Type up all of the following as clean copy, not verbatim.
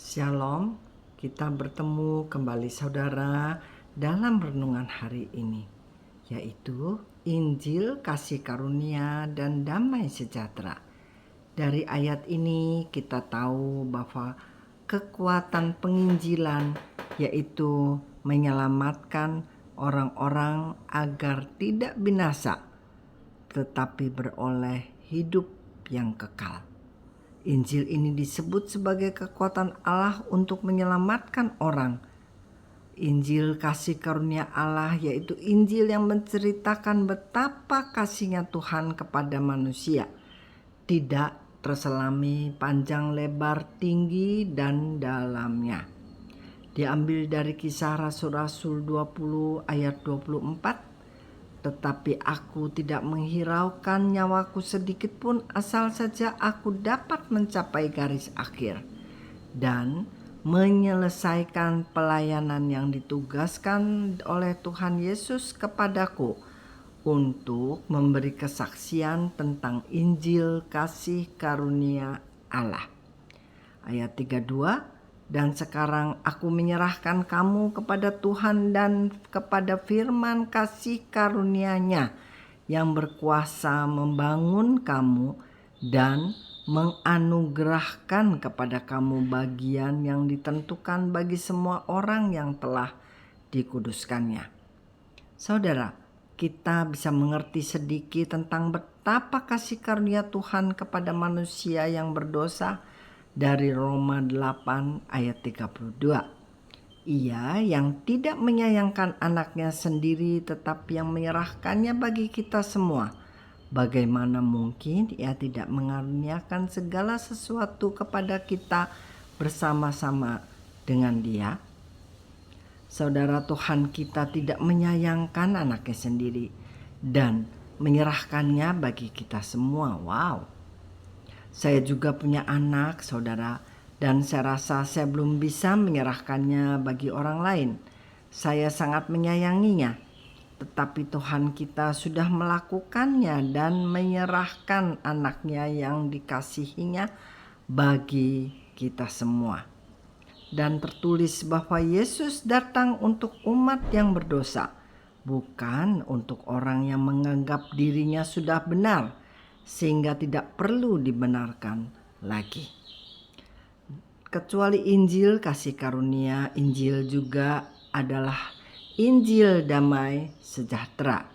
Shalom, kita bertemu kembali saudara dalam renungan hari ini, yaitu Injil kasih karunia dan damai sejahtera. Dari ayat ini kita tahu bahwa kekuatan penginjilan yaitu menyelamatkan orang-orang agar tidak binasa, tetapi beroleh hidup yang kekal. Injil ini disebut sebagai kekuatan Allah untuk menyelamatkan orang. Injil kasih karunia Allah yaitu Injil yang menceritakan betapa kasihnya Tuhan kepada manusia. Tidak terselami panjang lebar tinggi dan dalamnya. Diambil dari Kisah Rasul-Rasul 20 ayat 24. Tetapi aku tidak menghiraukan nyawaku sedikit pun asal saja aku dapat mencapai garis akhir dan menyelesaikan pelayanan yang ditugaskan oleh Tuhan Yesus kepadaku untuk memberi kesaksian tentang Injil kasih karunia Allah. Ayat 32. Dan sekarang aku menyerahkan kamu kepada Tuhan dan kepada firman kasih karunia-Nya yang berkuasa membangun kamu dan menganugerahkan kepada kamu bagian yang ditentukan bagi semua orang yang telah dikuduskannya. Saudara, kita bisa mengerti sedikit tentang betapa kasih karunia Tuhan kepada manusia yang berdosa dari Roma 8 ayat 32. Ia yang tidak menyayangkan anaknya sendiri tetapi yang menyerahkannya bagi kita semua. Bagaimana mungkin ia tidak mengaruniakan segala sesuatu kepada kita bersama-sama dengan Dia? Saudara, Tuhan kita tidak menyayangkan anaknya sendiri dan menyerahkannya bagi kita semua. Wow. Saya juga punya anak, saudara, dan saya rasa saya belum bisa menyerahkannya bagi orang lain. Saya sangat menyayanginya, tetapi Tuhan kita sudah melakukannya dan menyerahkan anaknya yang dikasihinya bagi kita semua. Dan tertulis bahwa Yesus datang untuk umat yang berdosa, bukan untuk orang yang menganggap dirinya sudah benar, sehingga tidak perlu dibenarkan lagi. Kecuali Injil kasih karunia, Injil juga adalah Injil damai sejahtera.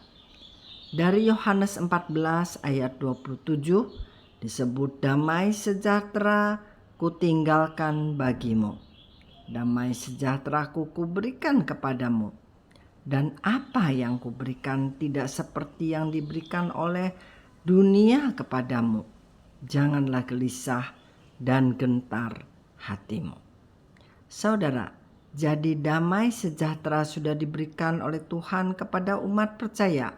Dari Yohanes 14 ayat 27 disebut damai sejahtera kutinggalkan bagimu. Damai sejahtera kuberikan kepadamu. Dan apa yang kuberikan tidak seperti yang diberikan oleh dunia kepadamu. Janganlah gelisah dan gentar hatimu. Saudara, jadi damai sejahtera sudah diberikan oleh Tuhan kepada umat percaya.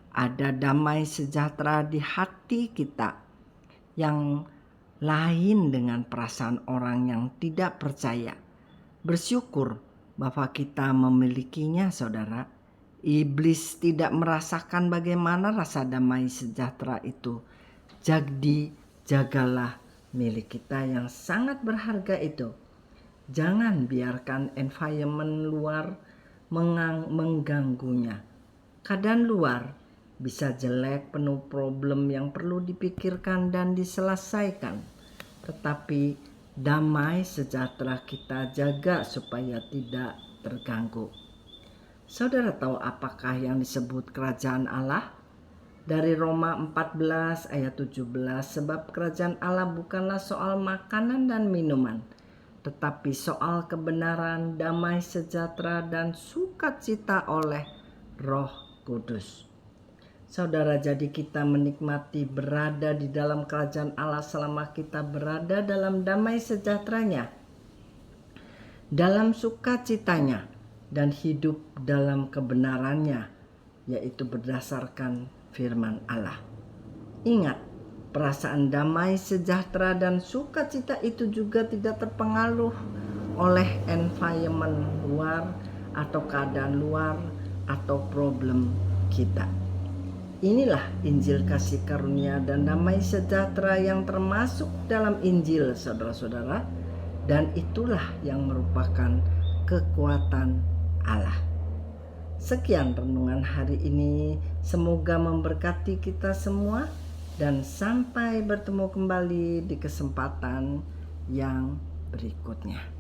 Ada damai sejahtera di hati kita yang lain dengan perasaan orang yang tidak percaya. Bersyukur bahwa kita memilikinya, saudara. Iblis tidak merasakan bagaimana rasa damai sejahtera itu. Jadi jagalah milik kita yang sangat berharga itu. Jangan biarkan environment luar mengganggunya. Keadaan luar bisa jelek, penuh problem yang perlu dipikirkan dan diselesaikan. Tetapi damai sejahtera kita jaga supaya tidak terganggu. Saudara tahu apakah yang disebut kerajaan Allah? Dari Roma 14 ayat 17, sebab kerajaan Allah bukanlah soal makanan dan minuman, tetapi soal kebenaran, damai sejahtera, dan sukacita oleh Roh Kudus. Saudara, jadi kita menikmati berada di dalam kerajaan Allah selama kita berada dalam damai sejahteranya, dalam sukacitanya, dan hidup dalam kebenarannya, yaitu berdasarkan firman Allah. Ingat, perasaan damai, sejahtera, dan sukacita itu juga tidak terpengaruh oleh environment luar atau keadaan luar atau problem kita. Inilah Injil kasih karunia dan damai sejahtera yang termasuk dalam Injil, saudara-saudara. dan itulah yang merupakan kekuatan Allah. Sekian renungan hari ini, semoga memberkati kita semua dan sampai bertemu kembali di kesempatan yang berikutnya.